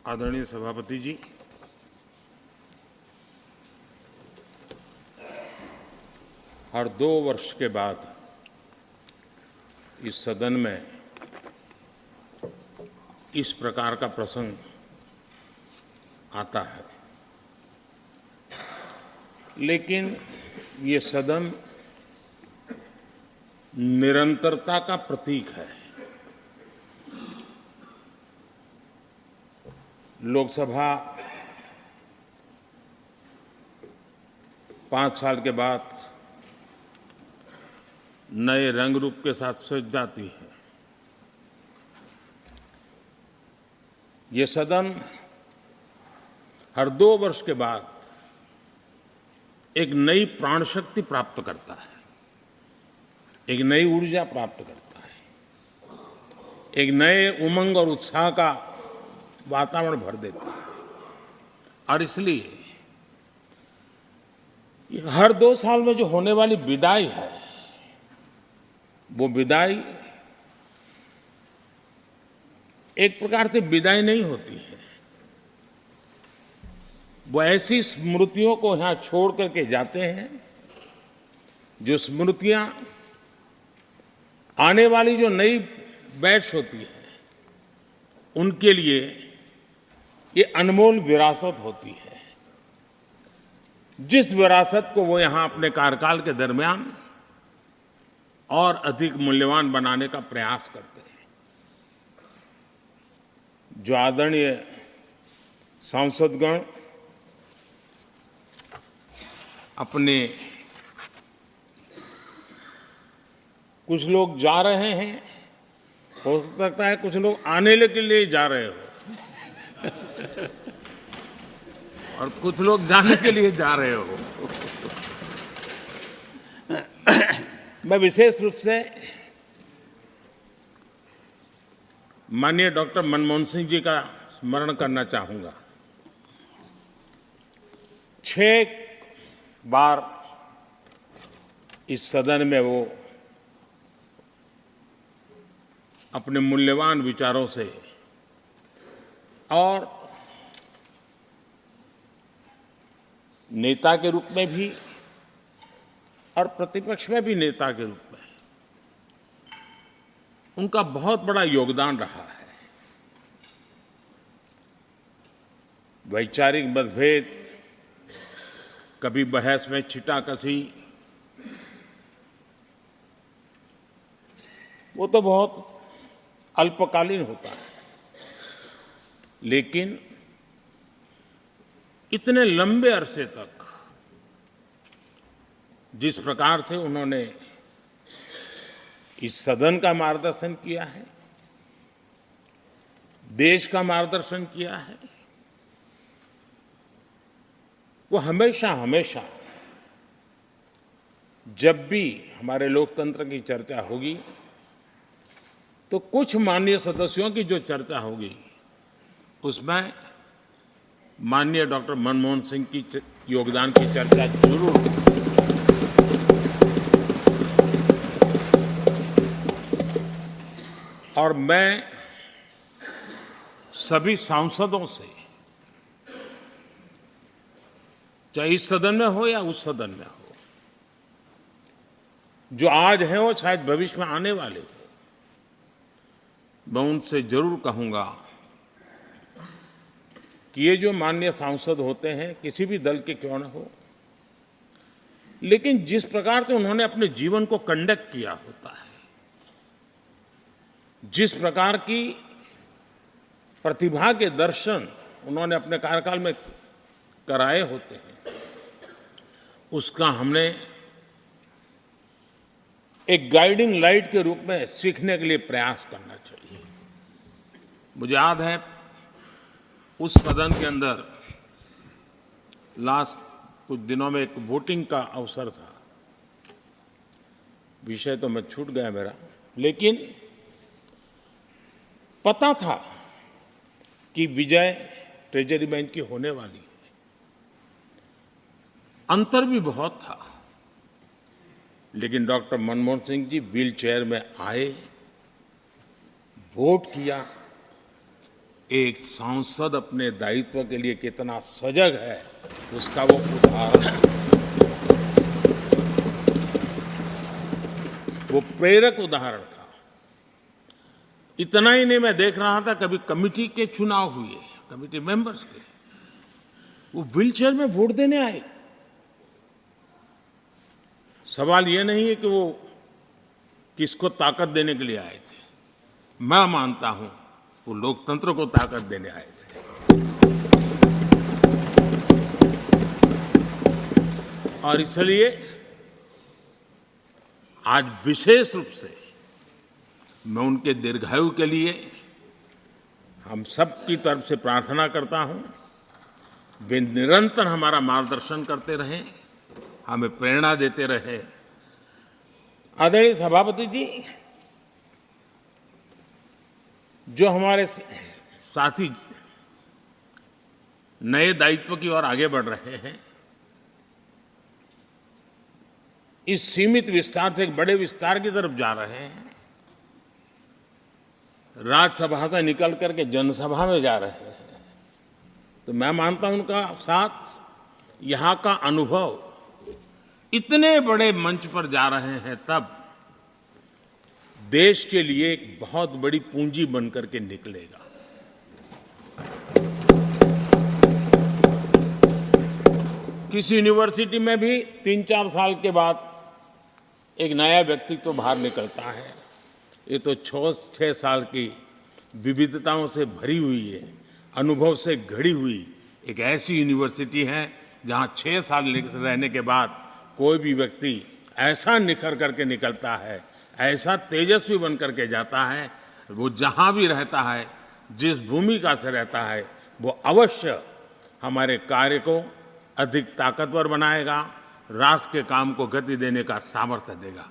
आदरणीय सभापति जी, हर 2 वर्ष के बाद इस सदन में इस प्रकार का प्रसंग आता है, लेकिन ये सदन निरंतरता का प्रतीक है। लोकसभा 5 साल के बाद नए रंग रूप के साथ सज जाती है। ये सदन हर 2 वर्ष के बाद एक नई प्राण शक्ति प्राप्त करता है, एक नई ऊर्जा प्राप्त करता है, एक नए उमंग और उत्साह का वातावरण भर देता है। और इसलिए हर 2 साल में जो होने वाली विदाई है, वो विदाई एक प्रकार से विदाई नहीं होती है। वो ऐसी स्मृतियों को यहां छोड़ करके जाते हैं, जो स्मृतियां आने वाली जो नई बैच होती है, उनके लिए ये अनमोल विरासत होती है, जिस विरासत को वो यहां अपने कार्यकाल के दरमियान और अधिक मूल्यवान बनाने का प्रयास करते हैं। जो आदरणीय सांसदगण अपने कुछ लोग जा रहे हैं, हो सकता है कुछ लोग आने के लिए जा रहे हो और कुछ लोग जाने के लिए जा रहे हो। मैं विशेष रूप से माननीय डॉक्टर मनमोहन सिंह जी का स्मरण करना चाहूंगा। 6 बार इस सदन में वो अपने मूल्यवान विचारों से और नेता के रूप में भी और प्रतिपक्ष में भी नेता के रूप में उनका बहुत बड़ा योगदान रहा है। वैचारिक मतभेद, कभी बहस में छिटाकशी, वो तो बहुत अल्पकालीन होता है, लेकिन इतने लंबे अरसे तक जिस प्रकार से उन्होंने इस सदन का मार्गदर्शन किया है, देश का मार्गदर्शन किया है, वो हमेशा हमेशा जब भी हमारे लोकतंत्र की चर्चा होगी, तो कुछ माननीय सदस्यों की जो चर्चा होगी, उसमें माननीय डॉक्टर मनमोहन सिंह की योगदान की चर्चा जरूर होगी। और मैं सभी सांसदों से, चाहे इस सदन में हो या उस सदन में हो, जो आज है वो शायद भविष्य में आने वाले हो, मैं उनसे जरूर कहूंगा कि ये जो माननीय सांसद होते हैं, किसी भी दल के क्यों न हो, लेकिन जिस प्रकार से उन्होंने अपने जीवन को कंडक्ट किया होता है, जिस प्रकार की प्रतिभा के दर्शन उन्होंने अपने कार्यकाल में कराए होते हैं, उसका हमने एक गाइडिंग लाइट के रूप में सीखने के लिए प्रयास करना चाहिए। मुझे याद है, उस सदन के अंदर लास्ट कुछ दिनों में एक वोटिंग का अवसर था। विषय तो मैं छूट गया मेरा, लेकिन पता था कि विजय ट्रेजरी बैंक की होने वाली है। अंतर भी बहुत था, लेकिन doctor Manmohan Singh ji wheel chair में आए, वोट किया एक सांसद अपने दायित्व के लिए कितना सजग है, उसका वो उदाहरण है। वो प्रेरक उदाहरण था। इतना ही नहीं, मैं देख रहा था कभी कमेटी के चुनाव हुए, कमेटी मेंबर्स के, वो व्हीलचेयर में वोट देने आए। सवाल ये नहीं है कि वो किसको ताकत देने के लिए आए थे। मैं मानता हूं वो लोकतंत्र को ताकत देने आए थे। और इसलिए आज विशेष रूप से मैं उनके दीर्घायु के लिए हम सब की तरफ से प्रार्थना करता हूं। वे निरंतर हमारा मार्गदर्शन करते रहें, हमें प्रेरणा देते रहे। आदरणीय सभापति जी, जो हमारे साथी नए दायित्व की ओर आगे बढ़ रहे हैं, इस सीमित विस्तार से एक बड़े विस्तार की तरफ जा रहे हैं, राज्यसभा से निकल करके जनसभा में जा रहे हैं, तो मैं मानता हूं उनका साथ, यहां का अनुभव, इतने बड़े मंच पर जा रहे हैं तब देश के लिए एक बहुत बड़ी पूंजी बनकर के निकलेगा। किसी यूनिवर्सिटी में भी 3-4 साल के बाद एक नया व्यक्तित्व बाहर निकलता है। ये तो 6 साल की विविधताओं से भरी हुई है, अनुभव से घड़ी हुई एक ऐसी यूनिवर्सिटी है जहां 6 साल रहने के बाद कोई भी व्यक्ति ऐसा निखर करके निकलता है, ऐसा तेजस्वी बन करके जाता है, वो जहां भी रहता है, जिस भूमिका से रहता है, वो अवश्य हमारे कार्य को अधिक ताकतवर बनाएगा, राष्ट्र के काम को गति देने का सामर्थ्य देगा।